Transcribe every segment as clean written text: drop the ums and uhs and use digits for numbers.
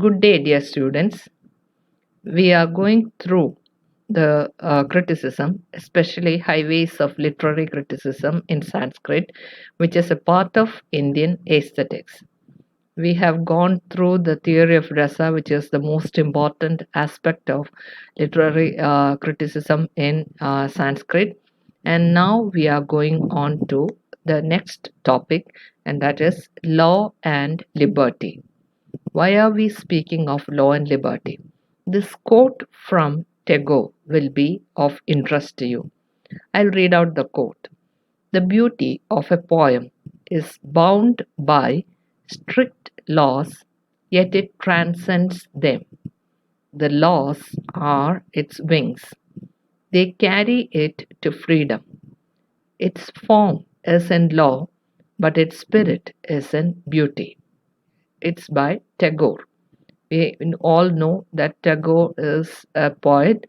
Good day, dear students. We are going through the criticism, especially highways of literary criticism in Sanskrit, which is a part of Indian aesthetics. We have gone through the theory of rasa, which is the most important aspect of literary criticism in Sanskrit. And now we are going on to the next topic, and that is law and liberty. Why are we speaking of law and liberty? This quote from Tagore will be of interest to you. I'll read out the quote. The beauty of a poem is bound by strict laws, yet it transcends them. The laws are its wings. They carry it to freedom. Its form is in law, but its spirit is in beauty. It's by Tagore. We all know that Tagore is a poet.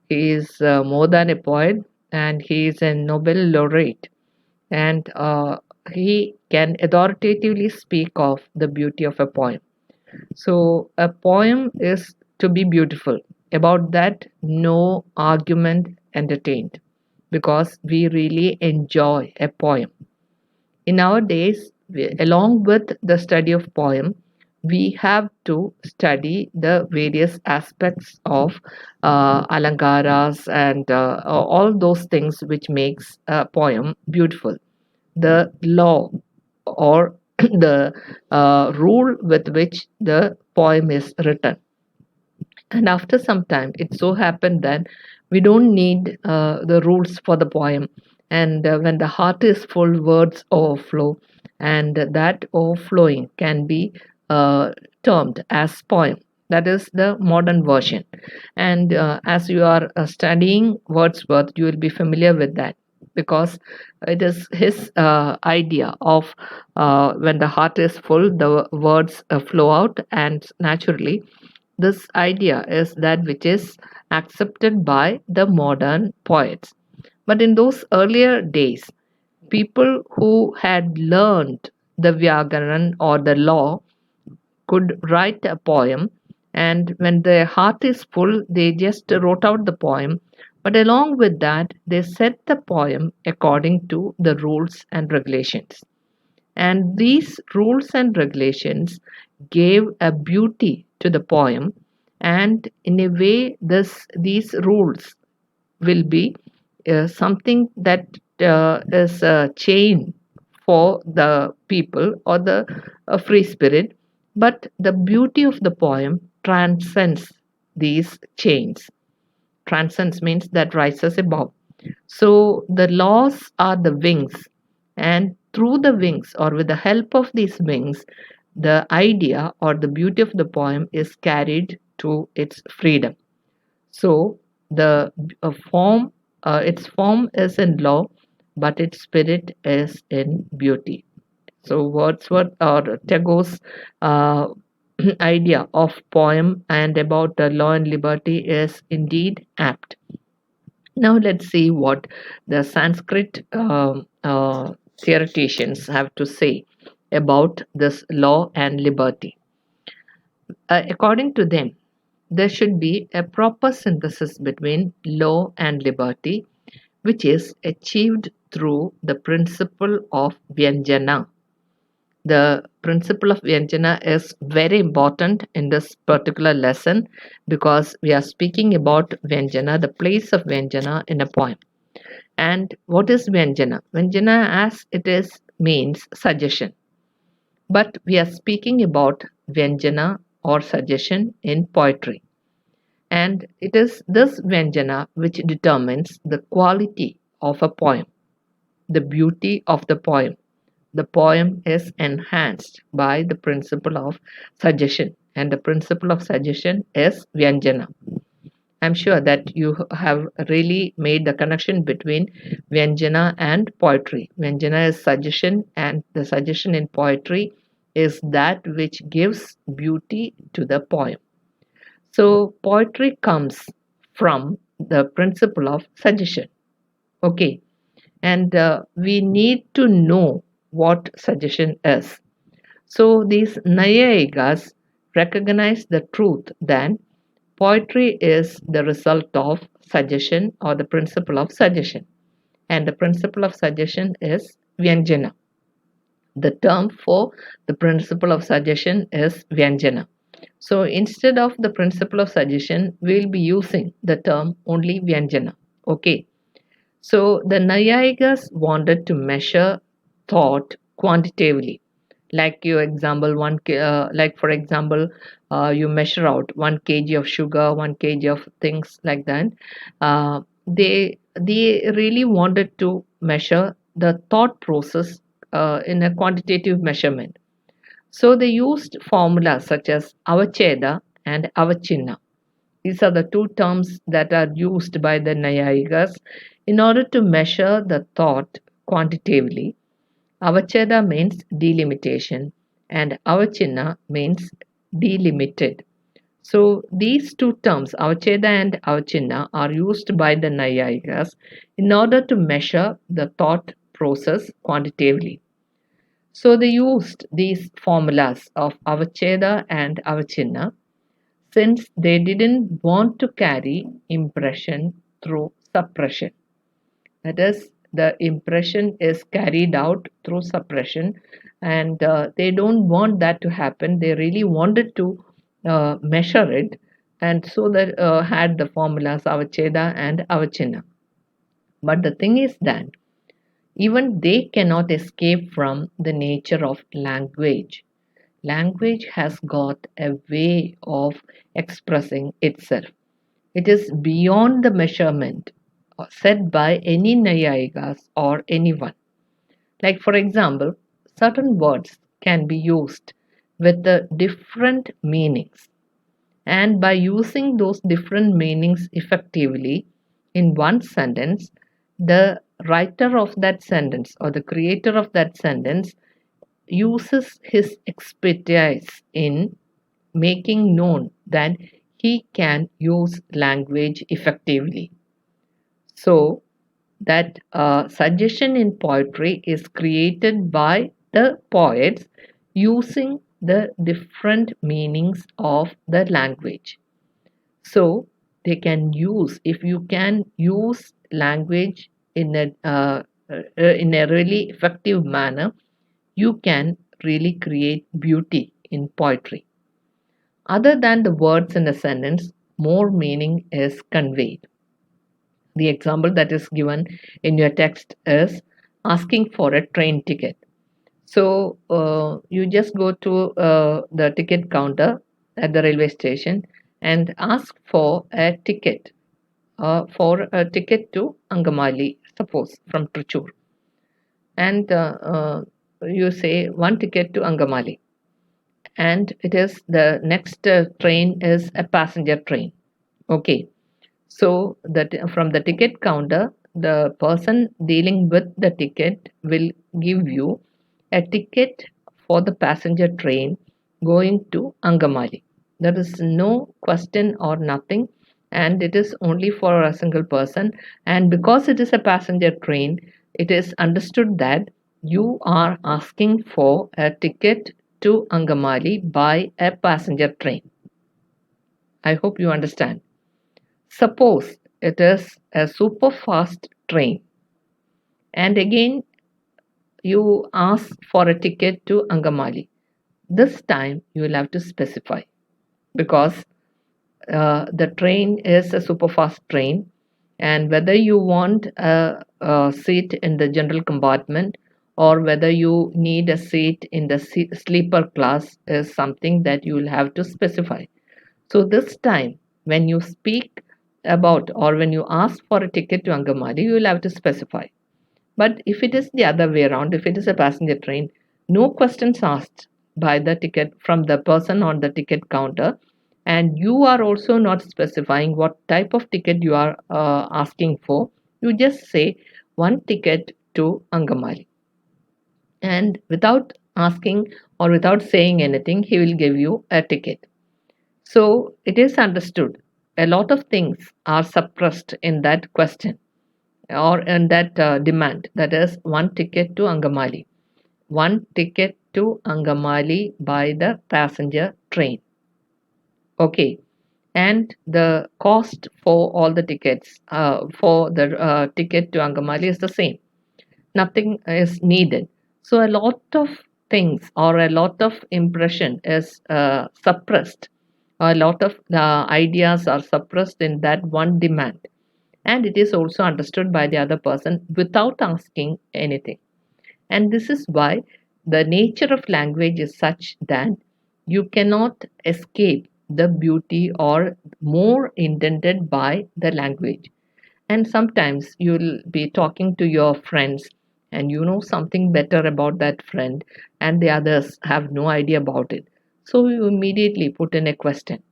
He is more than a poet, and he is a Nobel laureate. And he can authoritatively speak of the beauty of a poem. So, a poem is to be beautiful. About that, no argument entertained because we really enjoy a poem. In our days, along with the study of poem, we have to study the various aspects of alankaras and all those things which makes a poem beautiful. The law or the rule with which the poem is written. And after some time, it so happened that we don't need the rules for the poem. And when the heart is full, words overflow, and that overflowing can be termed as poem. That is the modern version. And as you are studying Wordsworth, you will be familiar with that because it is his idea of when the heart is full, the words flow out, and naturally this idea is that which is accepted by the modern poets. But in those earlier days, people who had learned the Vyagaran or the law could write a poem, and when their heart is full, they just wrote out the poem. But along with that, they set the poem according to the rules and regulations. And these rules and regulations gave a beauty to the poem, and in a way, these rules will be something that is a chain for the people or the free spirit, but the beauty of the poem transcends these chains. Transcends means that rises above. So the laws are the wings, and through the wings, or with the help of these wings, the idea or the beauty of the poem is carried to its freedom. So the its form is in law, but its spirit is in beauty. So Wordsworth or Tagore's uh, idea of poem and about law and liberty is indeed apt. Now let's see what the Sanskrit theoreticians have to say about this law and liberty. According to them, there should be a proper synthesis between law and liberty, which is achieved through the principle of Vyanjana. The principle of Vyanjana is very important in this particular lesson because we are speaking about Vyanjana, the place of Vyanjana in a poem. And what is Vyanjana? Vyanjana, as it is, means suggestion. But we are speaking about Vyanjana or suggestion in poetry. And it is this Vyanjana which determines the quality of a poem, the beauty of the poem. The poem is enhanced by the principle of suggestion, and the principle of suggestion is Vyanjana. I'm sure that you have really made the connection between Vyanjana and poetry. Vyanjana is suggestion, and the suggestion in poetry is that which gives beauty to the poem. So, poetry comes from the principle of suggestion. Okay, and we need to know what suggestion is. So, these Nayayikas recognize the truth that poetry is the result of suggestion or the principle of suggestion. And the principle of suggestion is Vyanjana. The term for the principle of suggestion is Vyanjana. So instead of the principle of suggestion, we'll be using the term only Vyanjana. Okay. So the Nayayikas wanted to measure thought quantitatively. Like your example, like for example, you measure out 1 kg of sugar, 1 kg of things like that. They really wanted to measure the thought process in a quantitative measurement. So they used formulas such as avacheda and avachinna. These are the two terms that are used by the Nayayikas in order to measure the thought quantitatively. Avacheda means delimitation and avachinna means delimited. So these two terms, avacheda and avachinna, are used by the Nayayikas in order to measure the thought process quantitatively. So they used these formulas of avacheda and avachinna since they didn't want to carry impression through suppression. That is, the impression is carried out through suppression, and they don't want that to happen. They really wanted to measure it, and so that had the formulas avacheda and avachinna. But the thing is that even they cannot escape from the nature of language. Language has got a way of expressing itself. It is beyond the measurement set by any Nayayikas or anyone. Like, for example, certain words can be used with the different meanings, and by using those different meanings effectively in one sentence, the writer of that sentence or the creator of that sentence uses his expertise in making known that he can use language effectively. So, that suggestion in poetry is created by the poets using the different meanings of the language. So, they can use, if you can use language in a really effective manner, you can really create beauty in poetry. Other than the words in a sentence, more meaning is conveyed. The example that is given in your text is asking for a train ticket. So you just go to the ticket counter at the railway station and ask for a ticket to Angamali, suppose from Trichur, and you say one ticket to Angamali, and it is the next train is a passenger train. Okay, so that from the ticket counter, the person dealing with the ticket will give you a ticket for the passenger train going to Angamali. There is no question or nothing, and it is only for a single person. And because it is a passenger train, it is understood that you are asking for a ticket to Angamali by a passenger train. I hope you understand. Suppose it is a super fast train, and again you ask for a ticket to Angamali. This time you will have to specify because the train is a super fast train, and whether you want a seat in the general compartment or whether you need a seat in the sleeper class is something that you will have to specify. So this time, when you speak about or when you ask for a ticket to Angamali, you will have to specify. But if it is the other way around, if it is a passenger train, no questions asked by the ticket from the person on the ticket counter, and you are also not specifying what type of ticket you are asking for. You just say one ticket to Angamali, and without asking or without saying anything, he will give you a ticket. So it is understood. A lot of things are suppressed in that question or in that demand. That is one ticket to Angamali. One ticket to Angamali by the passenger train. Okay, and the cost for all the tickets for the ticket to Angamali is the same. Nothing is needed. So a lot of things or a lot of impression is suppressed. A lot of ideas are suppressed in that one demand, and it is also understood by the other person without asking anything. And this is why the nature of language is such that you cannot escape the beauty or more intended by the language. And sometimes you'll be talking to your friends and you know something better about that friend, and the others have no idea about it. So you immediately put in a question,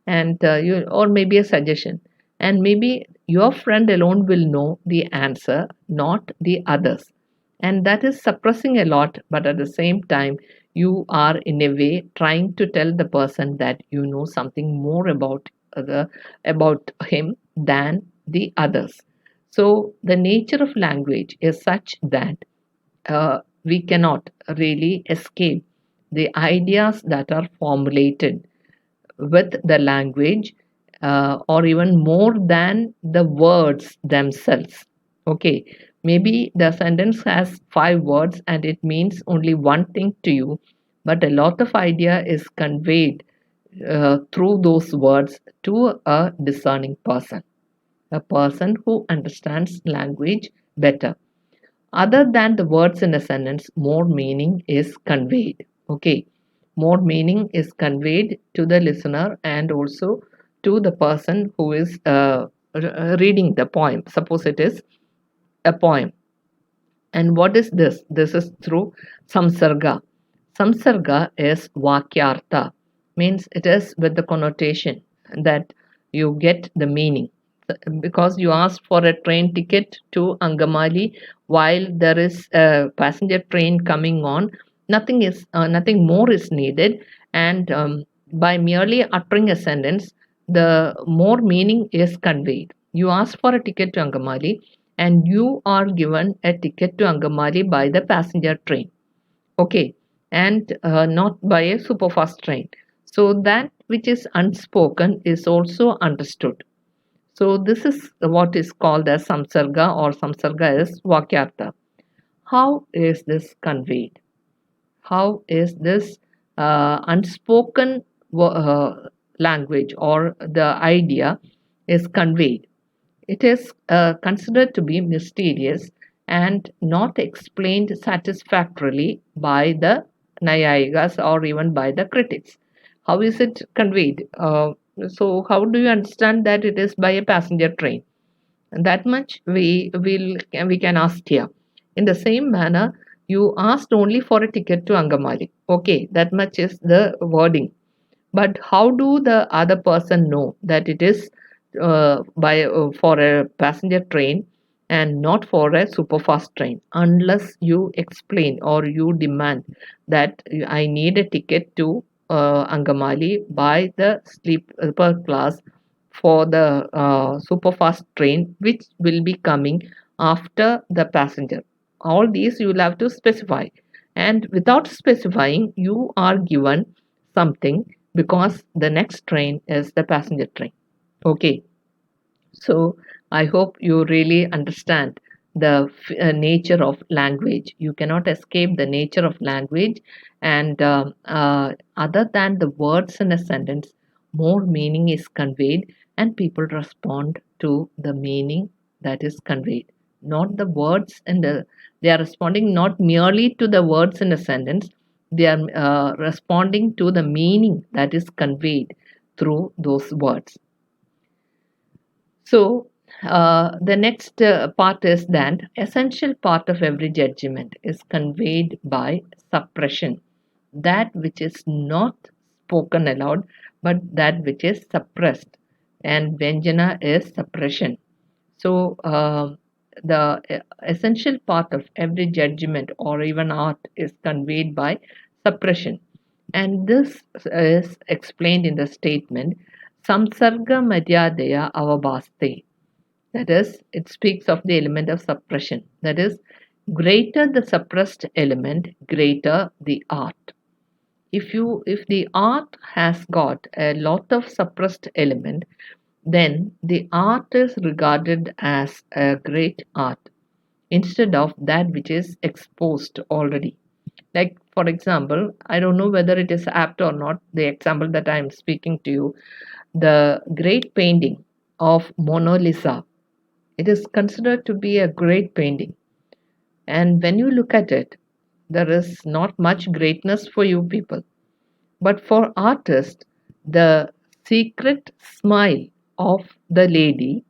and you or maybe a suggestion, and maybe your friend alone will know the answer, not the others. And that is suppressing a lot, but at the same time you are in a way trying to tell the person that you know something more about him than the others. So the nature of language is such that we cannot really escape the ideas that are formulated with the language, or even more than the words themselves. Okay, maybe the sentence has 5 words and it means only one thing to you, but a lot of idea is conveyed through those words to a discerning person, a person who understands language better. Other than the words in a sentence, more meaning is conveyed. Okay, more meaning is conveyed to the listener and also to the person who is reading the poem. Suppose it is a poem. And what is this? This is through samsarga. Samsarga is vakyartha, means it is with the connotation that you get the meaning. Because you asked for a train ticket to Angamali while there is a passenger train coming on, nothing more is needed, and by merely uttering a sentence, the more meaning is conveyed. You ask for a ticket to Angamali and you are given a ticket to Angamali by the passenger train. Okay, and not by a superfast train. So that which is unspoken is also understood. So this is what is called as samsarga, or samsarga is vakyartha. How is this conveyed? How is this unspoken language or the idea is conveyed? It is considered to be mysterious and not explained satisfactorily by the Nayayikas or even by the critics. How is it conveyed? So, how do you understand that it is by a passenger train? That much we can ask here. In the same manner, you asked only for a ticket to Angamali. Okay, that much is the wording. But how do the other person know that it is by for a passenger train and not for a superfast train, unless you explain or you demand that I need a ticket to Angamali by the sleeper class for the superfast train which will be coming after the passenger. All these you will have to specify, and without specifying you are given something because the next train is the passenger train. Okay, so I hope you really understand the nature of language. You cannot escape the nature of language, and other than the words in a sentence, more meaning is conveyed, and people respond to the meaning that is conveyed. Not the words in the They are responding not merely to the words in a sentence, they are responding to the meaning that is conveyed through those words. So, the next part is that essential part of every judgment is conveyed by suppression, that which is not spoken aloud, but that which is suppressed, and Vyanjana is suppression. So, the essential part of every judgment or even art is conveyed by suppression. And this is explained in the statement Samsarga Madhyadaya Avabhaste. That is, it speaks of the element of suppression. That is, greater the suppressed element, greater the art. If the art has got a lot of suppressed element, then the art is regarded as a great art instead of that which is exposed already. Like, for example, I don't know whether it is apt or not, the example that I am speaking to you, the great painting of Mona Lisa. It is considered to be a great painting. And when you look at it, there is not much greatness for you people. But for artists, the secret smile of the lady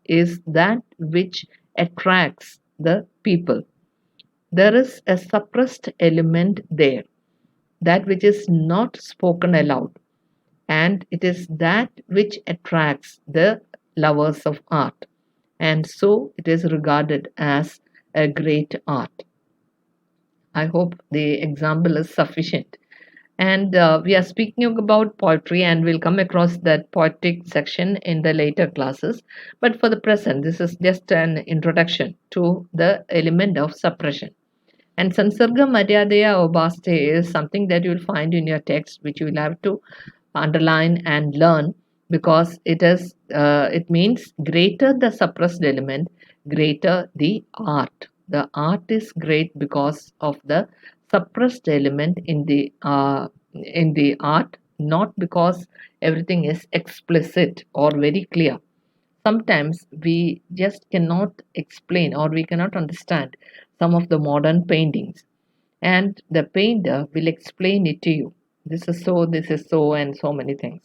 is that which attracts the people. There is a suppressed element there, that which is not spoken aloud, and it is that which attracts the lovers of art, and so it is regarded as a great art. I hope the example is sufficient. And we are speaking about poetry, and we'll come across that poetic section in the later classes. But for the present, this is just an introduction to the element of suppression. And Sansarga Madhyadaya Obaste is something that you'll find in your text, which you will have to underline and learn, because it means greater the suppressed element, greater the art. The art is great because of the suppressed element in the art, not because everything is explicit or very clear. Sometimes we just cannot explain or we cannot understand some of the modern paintings, and the painter will explain it to you. This is so, and so many things.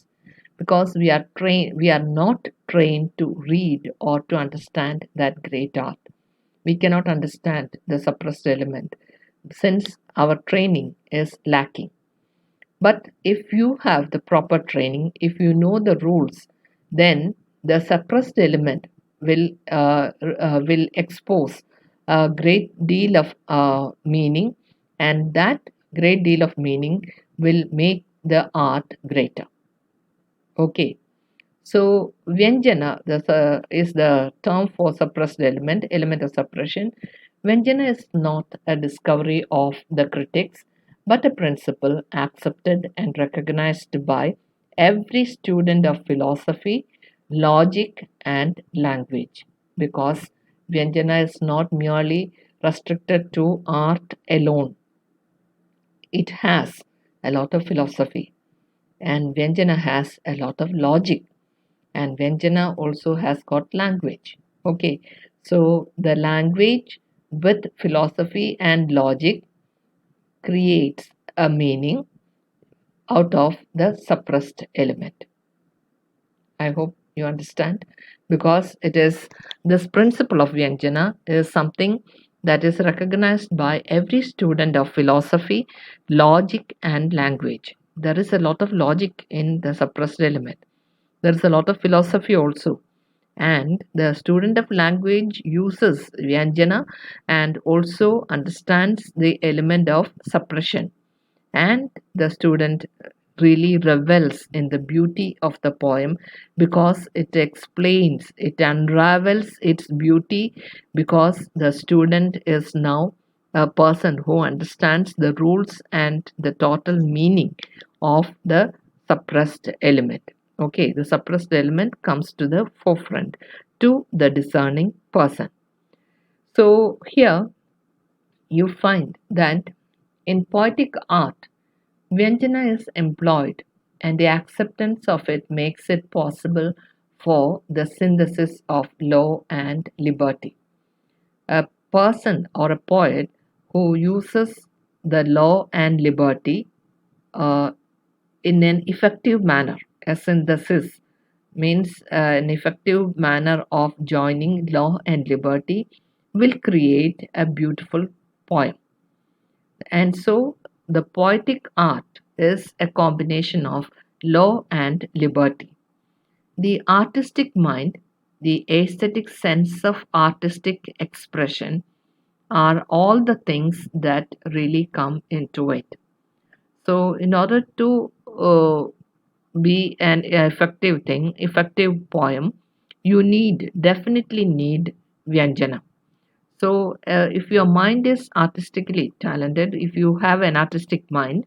Because we are not trained to read or to understand that great art. We cannot understand the suppressed element since our training is lacking. But if you have the proper training, if you know the rules, then the suppressed element will expose a great deal of meaning, and that great deal of meaning will make the art greater. Okay. So Vyanjana is the term for suppressed element of suppression. Vyanjana is not a discovery of the critics, but a principle accepted and recognized by every student of philosophy, logic, and language. Because Vyanjana is not merely restricted to art alone, it has a lot of philosophy, and Vyanjana has a lot of logic, and Vyanjana also has got language. Okay, so the language with philosophy and logic creates a meaning out of the suppressed element. I hope you understand, because it is this principle of Vyanjana is something that is recognized by every student of philosophy, logic, and language. There is a lot of logic in the suppressed element. There is a lot of philosophy also, and the student of language uses Vyanjana and also understands the element of suppression, and the student really revels in the beauty of the poem because it explains, it unravels its beauty, because the student is now a person who understands the rules and the total meaning of the suppressed element. Okay, the suppressed element comes to the forefront to the discerning person. So here you find that in poetic art, Vyanjana is employed, and the acceptance of it makes it possible for the synthesis of law and liberty. A person or a poet who uses the law and liberty uh, in an effective manner, a synthesis means an effective manner of joining law and liberty, will create a beautiful poem. And so the poetic art is a combination of law and liberty. The artistic mind, the aesthetic sense of artistic expression are all the things that really come into it. So, in order to be an effective poem, you definitely need Vyanjana. So, if your mind is artistically talented, if you have an artistic mind,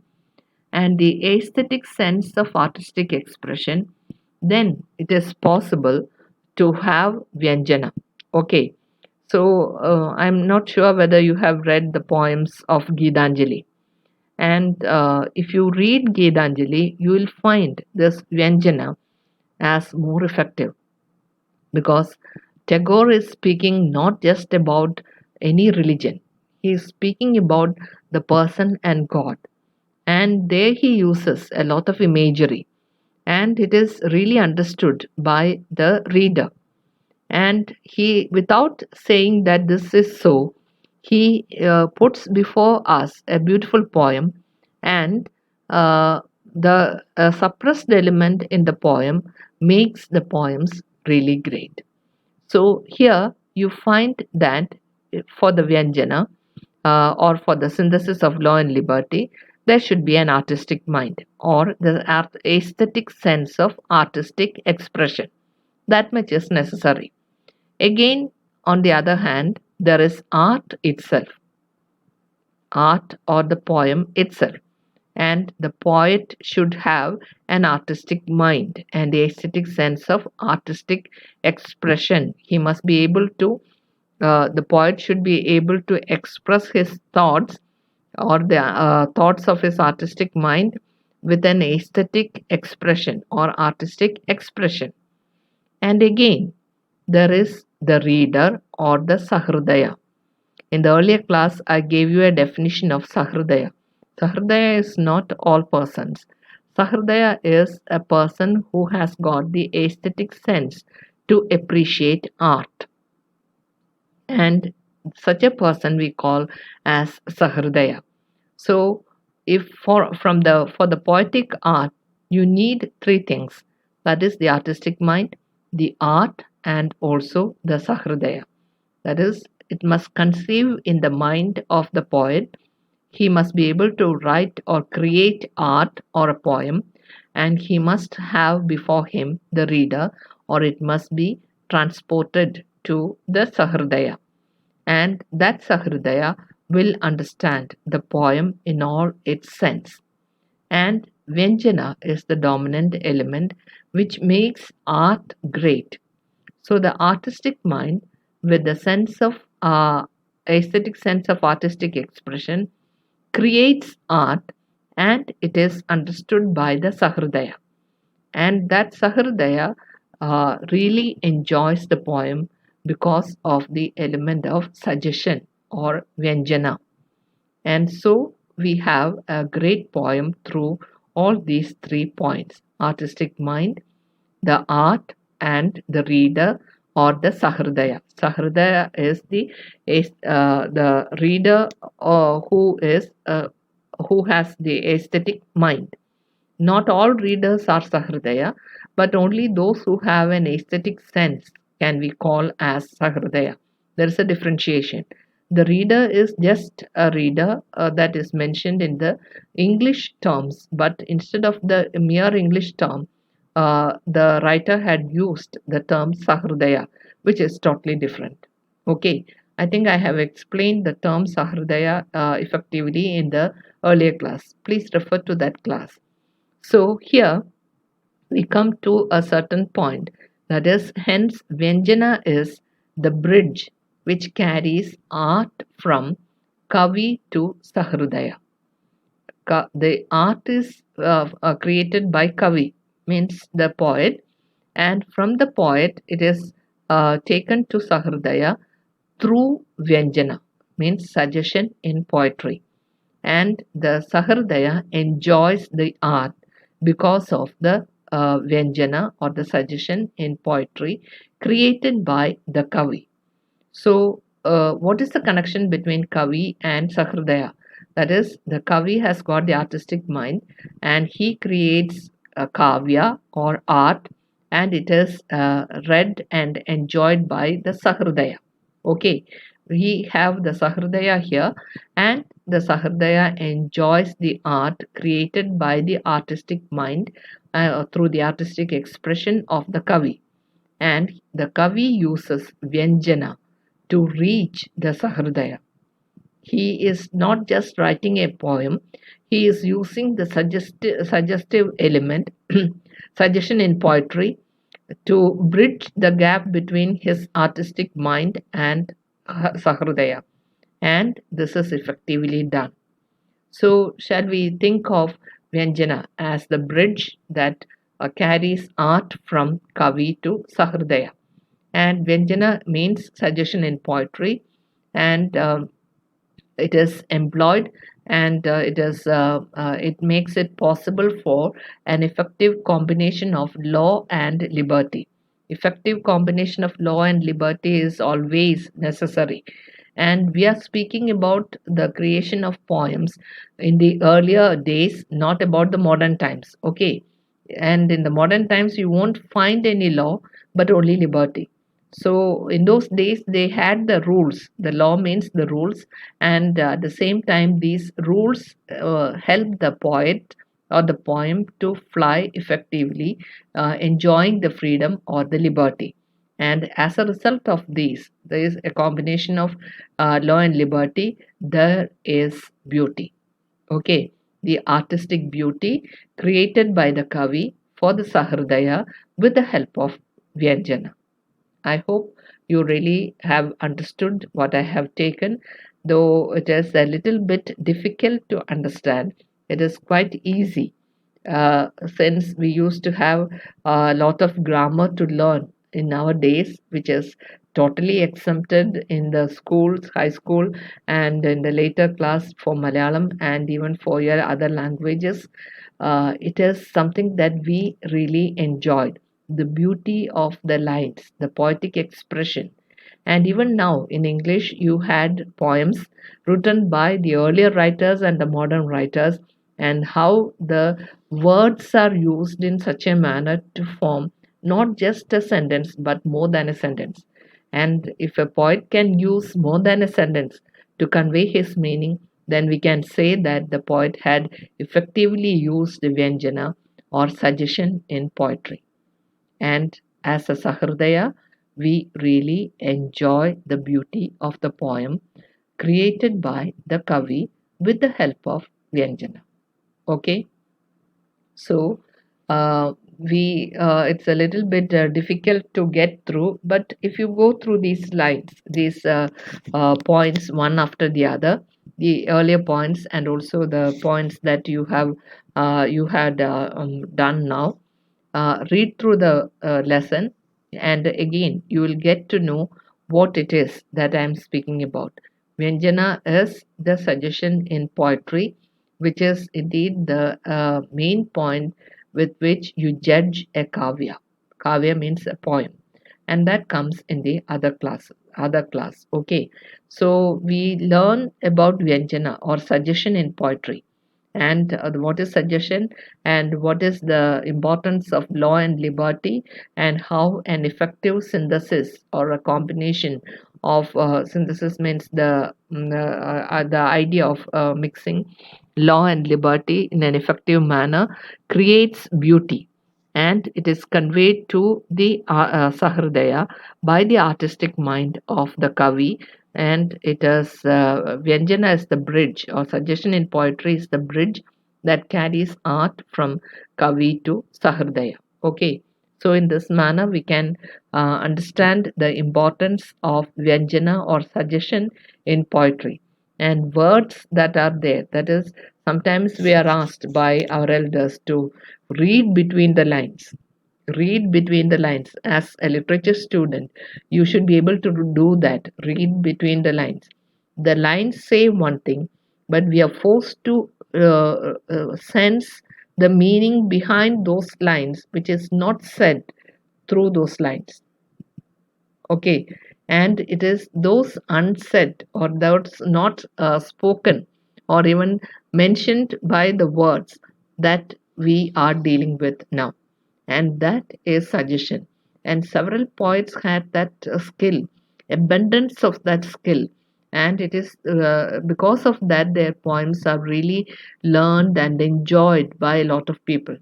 and the aesthetic sense of artistic expression, then it is possible to have Vyanjana. Okay, so I'm not sure whether you have read the poems of Gitanjali. And if you read Gitanjali, you will find this Vyanjana as more effective because Tagore is speaking not just about any religion, he is speaking about the person and God. And there he uses a lot of imagery, and it is really understood by the reader. And he, without saying that this is so, he puts before us a beautiful poem, and uh, the suppressed element in the poem makes the poems really great. So here you find that for the Vyanjana or for the synthesis of law and liberty, there should be an artistic mind or the aesthetic sense of artistic expression. That much is necessary. Again, on the other hand, there is art itself, art or the poem itself. And the poet should have an artistic mind and the aesthetic sense of artistic expression. He must be able to, the poet should be able to express his thoughts or the thoughts of his artistic mind with an aesthetic expression or artistic expression. And again, there is the reader or the Sahridaya. In the earlier class, I gave you a definition of Sahridaya. Sahridaya is not all persons. Sahridaya is a person who has got the aesthetic sense to appreciate art. And such a person we call as Sahridaya. So, if for the poetic art, you need three things. That is the artistic mind, the art, and also the Sahridaya. That is, it must conceive in the mind of the poet. He must be able to write or create art or a poem, and he must have before him the reader, or it must be transported to the Sahridaya. And that Sahridaya will understand the poem in all its sense. And Vyanjana is the dominant element which makes art great. So the artistic mind, with the sense of aesthetic sense of artistic expression, creates art, and it is understood by the Sahridaya. And that Sahridaya really enjoys the poem because of the element of suggestion or Vyanjana. And so we have a great poem through all these 3 points: artistic mind, the art, and the reader or the Sahridaya. Sahridaya is the reader who has the aesthetic mind. Not all readers are Sahridaya, but only those who have an aesthetic sense can we call as Sahridaya. There is a differentiation. The reader is just a reader that is mentioned in the English terms, but instead of the mere English term, the writer had used the term Sahridaya, which is totally different. Okay, I think I have explained the term Sahridaya effectively in the earlier class. Please refer to that class. So here we come to a certain point, that is, hence Vyanjana is the bridge which carries art from Kavi to Sahridaya. The art is created by Kavi, means the poet, and from the poet it is taken to Sahridaya through Vyanjana, means suggestion in poetry. And the Sahridaya enjoys the art because of the Vyanjana or the suggestion in poetry created by the Kavi. So, what is the connection between Kavi and Sahridaya? That is, the Kavi has got the artistic mind and he creates a kavya or art, and it is read and enjoyed by the Sahridaya. Okay, we have the Sahridaya here, and the Sahridaya enjoys the art created by the artistic mind through the artistic expression of the Kavi. And the Kavi uses Vyanjana to reach the Sahridaya. He is not just writing a poem, he is using the suggestive element, suggestion in poetry, to bridge the gap between his artistic mind and Sahridaya. And this is effectively done. So, shall we think of Vyanjana as the bridge that carries art from Kavi to Sahridaya? And Vyanjana means suggestion in poetry, and it is employed, and it makes it possible for an effective combination of law and liberty. Effective combination of law and liberty is always necessary, and we are speaking about the creation of poems in the earlier days, not about the modern times. Okay, and in the modern times you won't find any law but only liberty. So in those days they had the rules. The law means the rules, and at the same time these rules help the poet or the poem to fly effectively, enjoying the freedom or the liberty. And as a result of these, there is a combination of law and liberty. There is beauty. Okay, the artistic beauty created by the Kavi for the Sahridaya with the help of Vyanjana. I hope you really have understood what I have taken, though it is a little bit difficult to understand. It is quite easy, since we used to have a lot of grammar to learn in our days, which is totally exempted in the schools, high school, and in the later class for Malayalam and even for your other languages. It is something that we really enjoyed. The beauty of the lines, the poetic expression. And even now in English, you had poems written by the earlier writers and the modern writers, and how the words are used in such a manner to form not just a sentence but more than a sentence. And if a poet can use more than a sentence to convey his meaning, then we can say that the poet had effectively used Vyanjana or suggestion in poetry. And as a Sahridaya, we really enjoy the beauty of the poem created by the Kavi with the help of Vyanjana. Okay, so we it's a little bit difficult to get through, but if you go through these slides, these points one after the other, the earlier points and also the points that you had done now, read through the lesson, and again you will get to know what it is that I am speaking about. Vyanjana is the suggestion in poetry, which is indeed the main point with which you judge a kavya. Kavya means a poem, and that comes in the other class. Other class. Okay, so we learn about Vyanjana or suggestion in poetry, and what is suggestion, and what is the importance of law and liberty, and how an effective synthesis or a combination of synthesis means the idea of mixing law and liberty in an effective manner creates beauty, and it is conveyed to the Sahridaya by the artistic mind of the Kavi. And it is Vyanjana is the bridge, or suggestion in poetry is the bridge that carries art from Kavi to Sahridaya. Okay, so in this manner, we can understand the importance of Vyanjana or suggestion in poetry, and words that are there. That is, sometimes we are asked by our elders to read between the lines. Read between the lines. As a literature student, you should be able to do that. Read between the lines. The lines say one thing, but we are forced to sense the meaning behind those lines, which is not said through those lines. Okay, and it is those unsaid or those not spoken or even mentioned by the words that we are dealing with now, and that is suggestion. And several poets had that skill, abundance of that skill, and it is because of that their poems are really learned and enjoyed by a lot of people.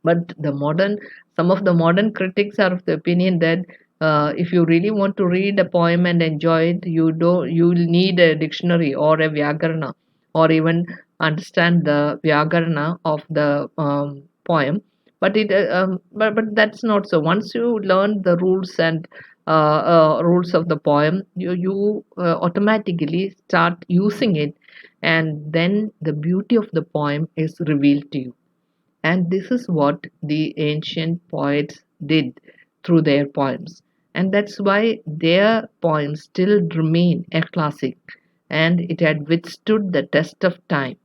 But some of the modern critics are of the opinion that if you really want to read a poem and enjoy it, you'll need a dictionary or a vyakarana, or even understand the vyakarana of the poem. But that's not so. Once you learn the rules and rules of the poem, you automatically start using it, and then the beauty of the poem is revealed to you. And this is what the ancient poets did through their poems. And that's why their poems still remain a classic, and it had withstood the test of time.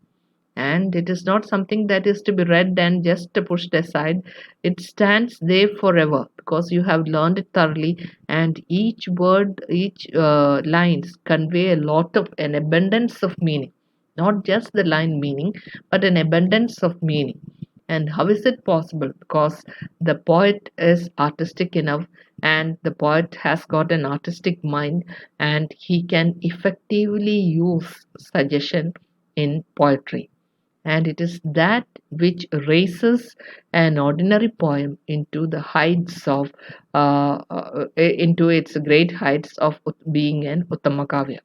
And it is not something that is to be read and just pushed aside. It stands there forever because you have learned it thoroughly, and each word, each lines convey a lot of an abundance of meaning, not just the line meaning, but an abundance of meaning. And how is it possible? Because the poet is artistic enough, and the poet has got an artistic mind, and he can effectively use suggestion in poetry. And it is that which raises an ordinary poem into the heights of into its great heights of being an uttama kavya,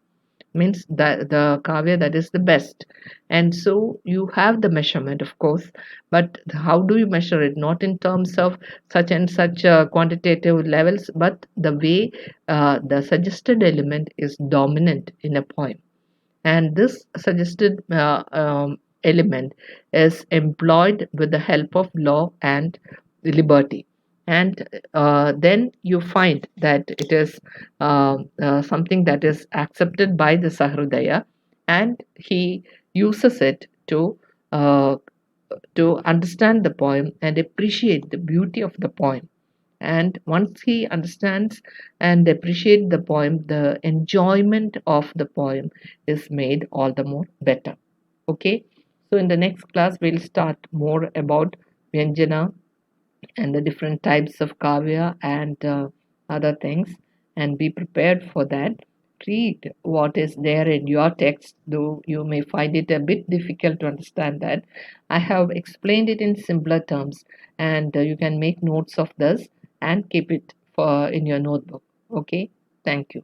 means that the kavya that is the best. And so you have the measurement, of course, but how do you measure it? Not in terms of such and such quantitative levels, but the way the suggested element is dominant in a poem. And this suggested element is employed with the help of law and liberty. And then you find that it is something that is accepted by the Sahridaya, and he uses it uh, to understand the poem and appreciate the beauty of the poem. And once he understands and appreciates the poem, the enjoyment of the poem is made all the more better. Okay, so in the next class, we'll start more about Vyanjana and the different types of kavya and other things, and be prepared for that. Read what is there in your text, though you may find it a bit difficult to understand that. I have explained it in simpler terms, and you can make notes of this and keep it for in your notebook. Okay, thank you.